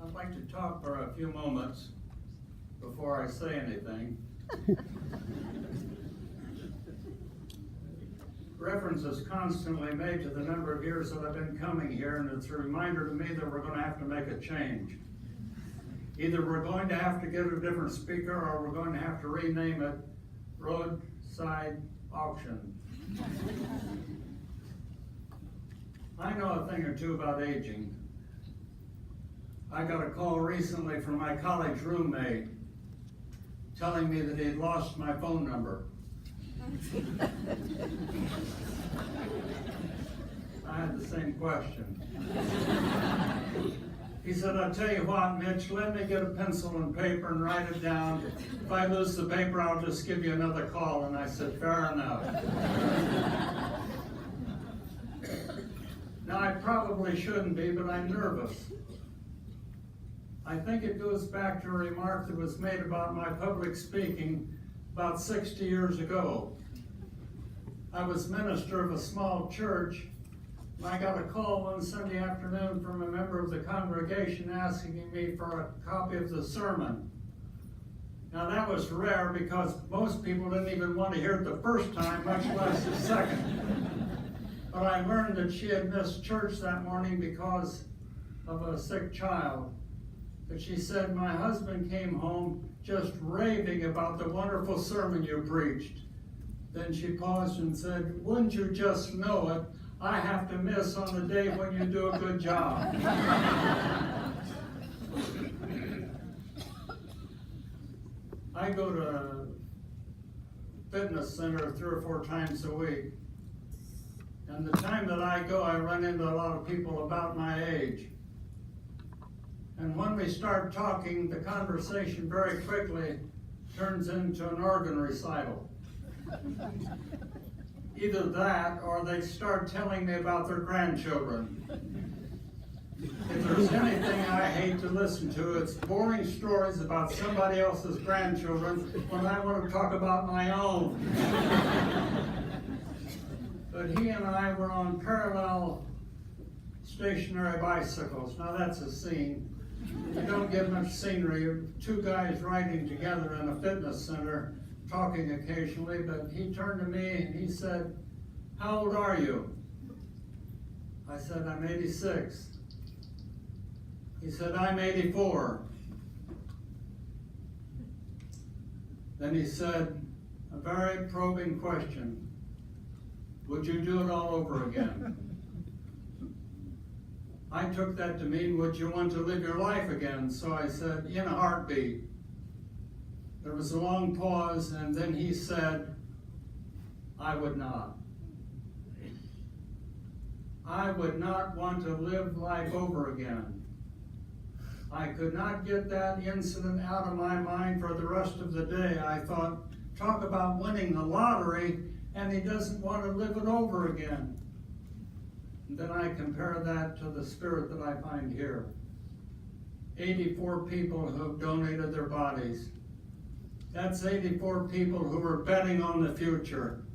I'd like to talk for a few moments before I say anything. Reference is constantly made to the number of years that I've been coming here, and it's a reminder to me that we're going to have to make a change. Either we're going to have to get a different speaker, or we're going to have to rename it Roadside Auction. I know a thing or two about aging. I got a call recently from my college roommate telling me that he'd lost my phone number. I had the same question. He said, I'll tell you what, Mitch, let me get a pencil and paper and write it down. If I lose the paper, I'll just give you another call. And I said, fair enough. Now, I probably shouldn't be, but I'm nervous. I think it goes back to a remark that was made about my public speaking about 60 years ago. I was minister of a small church, and I got a call one Sunday afternoon from a member of the congregation asking me for a copy of the sermon. Now that was rare because most people didn't even want to hear it the first time, much less the second. But I learned that she had missed church that morning because of a sick child. But she said, my husband came home just raving about the wonderful sermon you preached. Then she paused and said, wouldn't you just know it? I have to miss on the day when you do a good job. I go to a fitness center 3 or 4 times a week. And the time that I go, I run into a lot of people about my age. And when we start talking, the conversation very quickly turns into an organ recital. Either that, or they start telling me about their grandchildren. If there's anything I hate to listen to, it's boring stories about somebody else's grandchildren when I want to talk about my own. But he and I were on parallel stationary bicycles. Now that's a scene. You don't get much scenery. 2 guys riding together in a fitness center, talking occasionally, but he turned to me and he said, how old are you? I said, I'm 86. He said, I'm 84. Then he said, a very probing question. Would you do it all over again? I took that to mean, would you want to live your life again? So I said, in a heartbeat. There was a long pause, and then he said, I would not. I would not want to live life over again. I could not get that incident out of my mind for the rest of the day. I thought, talk about winning the lottery, and he doesn't want to live it over again. And then I compare that to the spirit that I find here. 84 people who have donated their bodies. That's 84 people who are betting on the future,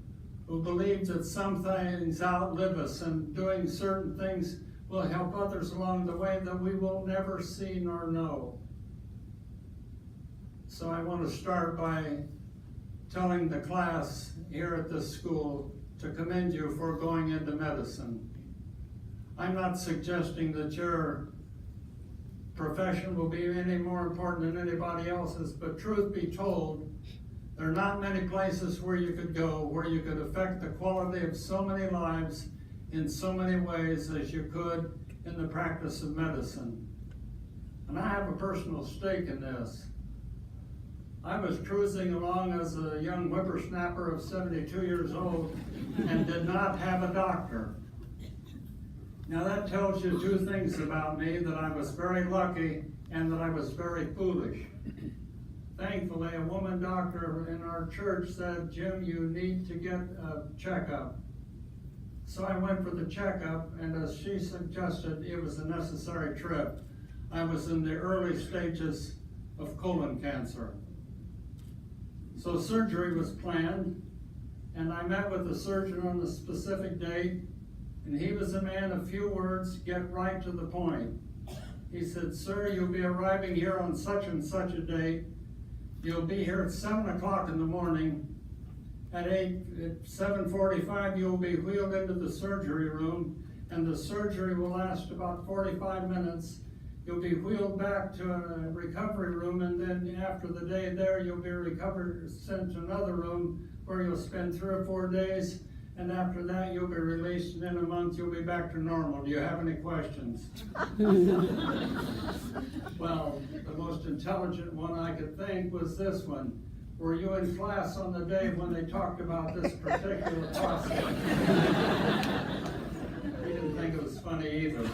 who believe that some things outlive us and doing certain things will help others along the way that we will never see nor know. So I want to start by telling the class here at this school to commend you for going into medicine. I'm not suggesting that your profession will be any more important than anybody else's, but truth be told, there are not many places where you could go where you could affect the quality of so many lives in so many ways as you could in the practice of medicine. And I have a personal stake in this. I was cruising along as a young whippersnapper of 72 years old and did not have a doctor. Now that tells you 2 things about me, that I was very lucky and that I was very foolish. Thankfully, a woman doctor in our church said, Jim, you need to get a checkup. So I went for the checkup, and as she suggested, it was a necessary trip. I was in the early stages of colon cancer. So surgery was planned, and I met with the surgeon on a specific date, and he was a man of few words, get right to the point. He said, sir, you'll be arriving here on such and such a date. You'll be here at 7 o'clock in the morning. At 7:45, you'll be wheeled into the surgery room, and the surgery will last about 45 minutes. You'll be wheeled back to a recovery room, and then after the day there, you'll be sent to another room where you'll spend 3 or 4 days, and after that, you'll be released, and in a month, you'll be back to normal. Do you have any questions? Well, the most intelligent one I could think was this one. Were you in class on the day when they talked about this particular process? He didn't think it was funny either.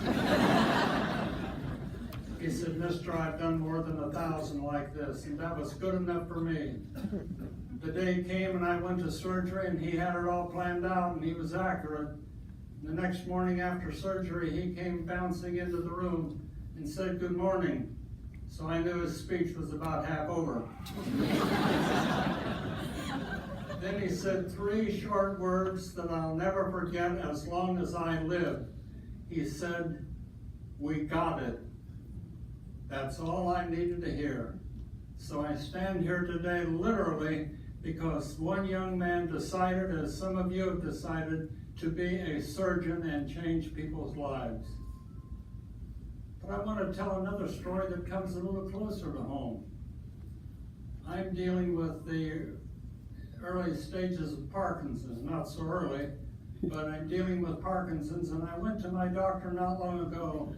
He said, Mister, I've done more than 1,000 like this, and that was good enough for me. The day came and I went to surgery, and he had it all planned out, and he was accurate. The next morning after surgery, he came bouncing into the room and said, good morning. So I knew his speech was about half over. Then he said 3 short words that I'll never forget as long as I live. He said, we got it. That's all I needed to hear. So I stand here today literally because one young man decided, as some of you have decided, to be a surgeon and change people's lives. But I want to tell another story that comes a little closer to home. I'm dealing with the early stages of Parkinson's, not so early, but I'm dealing with Parkinson's, and I went to my doctor not long ago.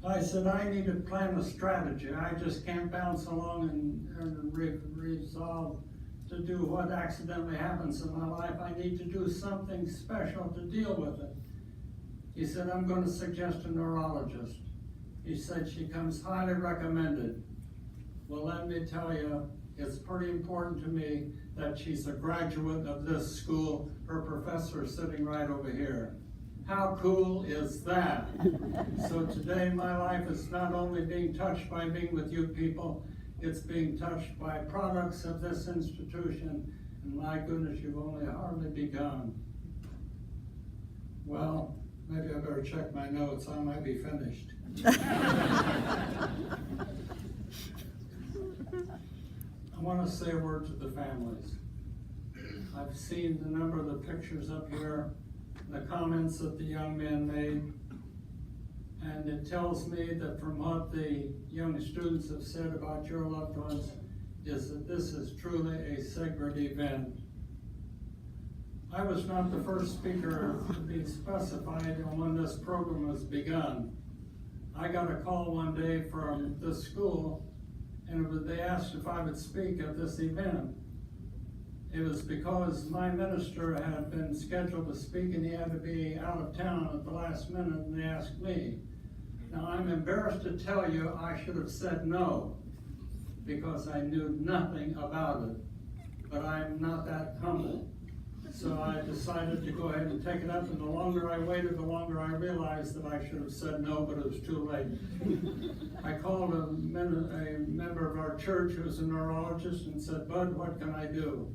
I said, I need to plan a strategy. I just can't bounce along and resolve to do what accidentally happens in my life. I need to do something special to deal with it. He said, I'm going to suggest a neurologist. He said, she comes highly recommended. Well, let me tell you, it's pretty important to me that she's a graduate of this school. Her professor is sitting right over here. How cool is that? So today my life is not only being touched by being with you people, it's being touched by products of this institution. And my goodness, you've only hardly begun. Well, maybe I better check my notes. I might be finished. I want to say a word to the families. I've seen the number of the pictures up here, the comments that the young man made, and it tells me that from what the young students have said about your loved ones is that this is truly a sacred event. I was not the first speaker to be specified on when this program was begun. I got a call one day from this school, and they asked if I would speak at this event. It was because my minister had been scheduled to speak and he had to be out of town at the last minute, and they asked me. Now, I'm embarrassed to tell you I should have said no because I knew nothing about it, but I'm not that humble. So I decided to go ahead and take it up, and the longer I waited, the longer I realized that I should have said no, but it was too late. I called a member of our church who's a neurologist and said, Bud, what can I do?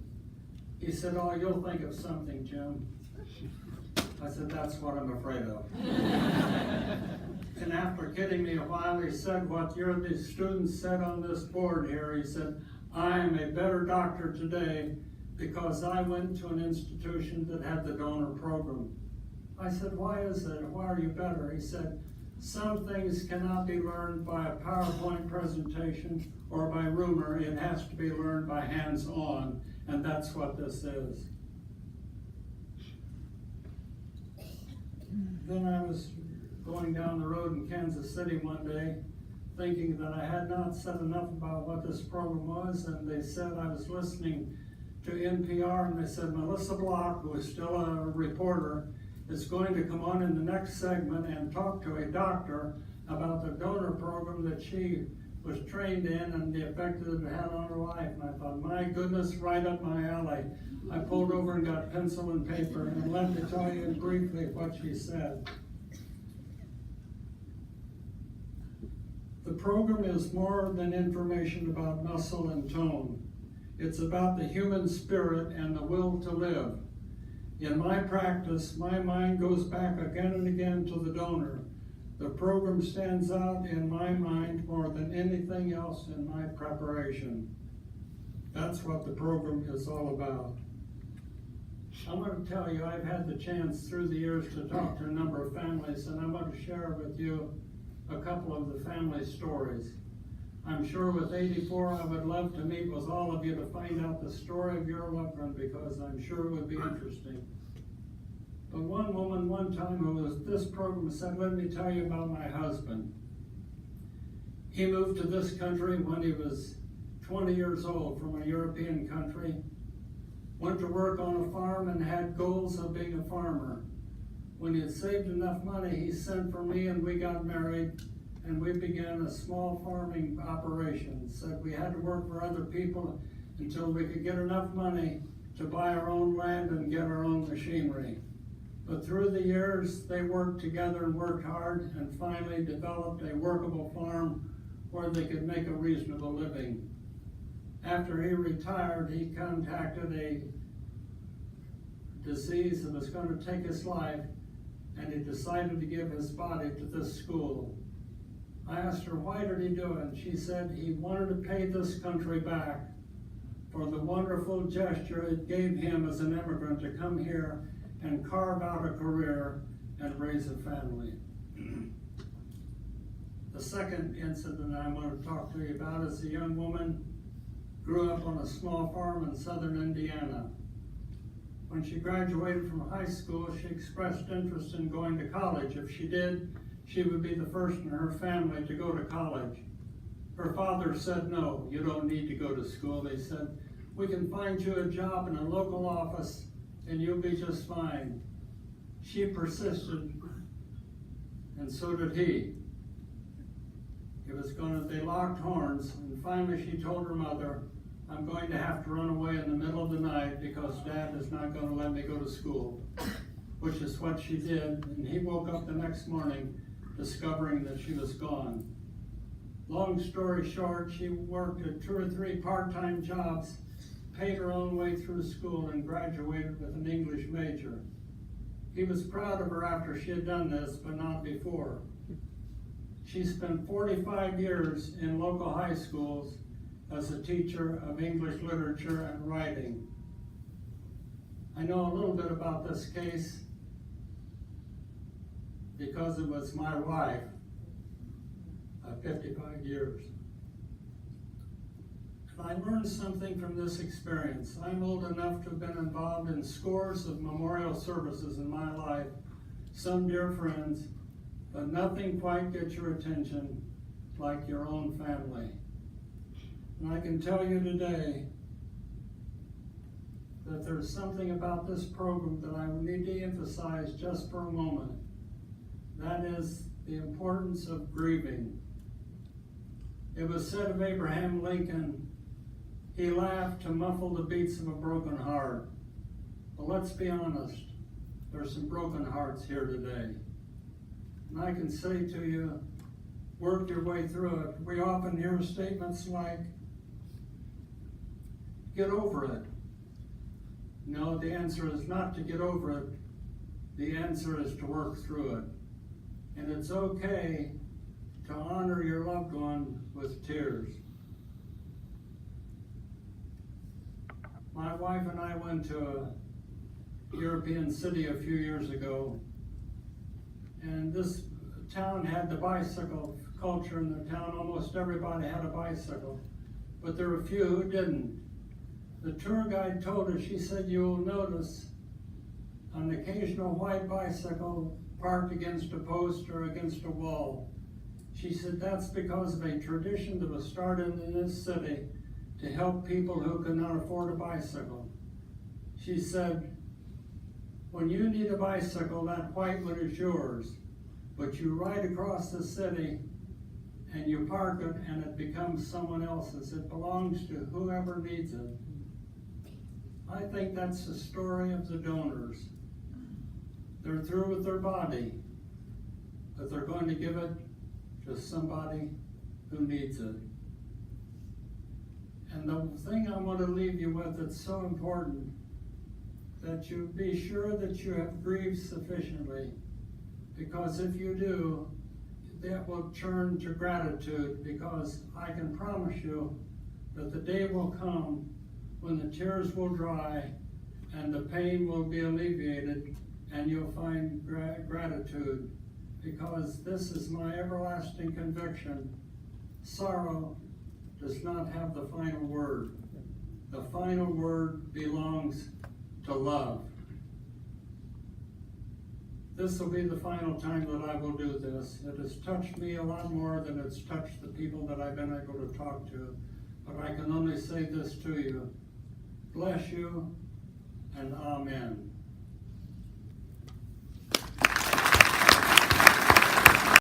He said, oh, you'll think of something, Jim. I said, that's what I'm afraid of. And after kidding me a while, he said what the students said on this board here. He said, I am a better doctor today because I went to an institution that had the donor program. I said, why is that? Why are you better? He said, some things cannot be learned by a PowerPoint presentation or by rumor. It has to be learned by hands-on, and that's what this is. Then I was going down the road in Kansas City one day, thinking that I had not said enough about what this program was, and they said I was listening to NPR, and they said Melissa Block, who is still a reporter, is going to come on in the next segment and talk to a doctor about the donor program that she was trained in and the effect that it had on her life. And I thought, my goodness, right up my alley. I pulled over and got pencil and paper, and let me tell you briefly what she said. The program is more than information about muscle and tone. It's about the human spirit and the will to live. In my practice, my mind goes back again and again to the donor. The program stands out in my mind more than anything else in my preparation. That's what the program is all about. I'm going to tell you, I've had the chance through the years to talk to a number of families, and I'm going to share with you a couple of the family stories. I'm sure with 84, I would love to meet with all of you to find out the story of your loved one, because I'm sure it would be interesting. But one woman one time who was this program said, let me tell you about my husband. He moved to this country when he was 20 years old from a European country, went to work on a farm and had goals of being a farmer. When he had saved enough money, he sent for me and we got married, and we began a small farming operation. Said we had to work for other people until we could get enough money to buy our own land and get our own machinery. But through the years, they worked together and worked hard and finally developed a workable farm where they could make a reasonable living. After he retired, he contacted a disease that was going to take his life, and he decided to give his body to this school. I asked her, why did he do it? And she said he wanted to pay this country back for the wonderful gesture it gave him as an immigrant to come here and carve out a career and raise a family. The second incident I want to talk to you about is a young woman grew up on a small farm in southern Indiana. When she graduated from high school, she expressed interest in going to college. If she did, she would be the first in her family to go to college. Her father said, no, you don't need to go to school. They said, we can find you a job in a local office and you'll be just fine. She persisted, and so did he. They locked horns, and finally she told her mother, I'm going to have to run away in the middle of the night because Dad is not going to let me go to school, which is what she did, and he woke up the next morning discovering that she was gone. Long story short, she worked at 2 or 3 part-time jobs, paid her own way through school, and graduated with an English major. He was proud of her after she had done this, but not before. She spent 45 years in local high schools as a teacher of English literature and writing. I know a little bit about this case because it was my wife of 55 years. And I learned something from this experience. I'm old enough to have been involved in scores of memorial services in my life, some dear friends, but nothing quite gets your attention like your own family. And I can tell you today that there's something about this program that I need to emphasize just for a moment. That is the importance of grieving. It was said of Abraham Lincoln, he laughed to muffle the beats of a broken heart. But let's be honest, there's some broken hearts here today. And I can say to you, work your way through it. We often hear statements like, get over it. No, the answer is not to get over it. The answer is to work through it. And it's okay to honor your loved one with tears. My wife and I went to a European city a few years ago, and this town had the bicycle culture in the town. Almost everybody had a bicycle, but there were a few who didn't. The tour guide told us, she said, you'll notice an occasional white bicycle parked against a post or against a wall. She said that's because of a tradition that was started in this city to help people who could not afford a bicycle. She said, when you need a bicycle, that white one is yours, but you ride across the city and you park it and it becomes someone else's. It belongs to whoever needs it. I think that's the story of the donors. They're through with their body, but they're going to give it to somebody who needs it. And the thing I want to leave you with that's so important, that you be sure that you have grieved sufficiently, because if you do, that will turn to gratitude, because I can promise you that the day will come when the tears will dry and the pain will be alleviated, and you'll find gratitude, because this is my everlasting conviction. Sorrow does not have the final word. The final word belongs to love. This will be the final time that I will do this. It has touched me a lot more than it's touched the people that I've been able to talk to. But I can only say this to you. Bless you, and amen.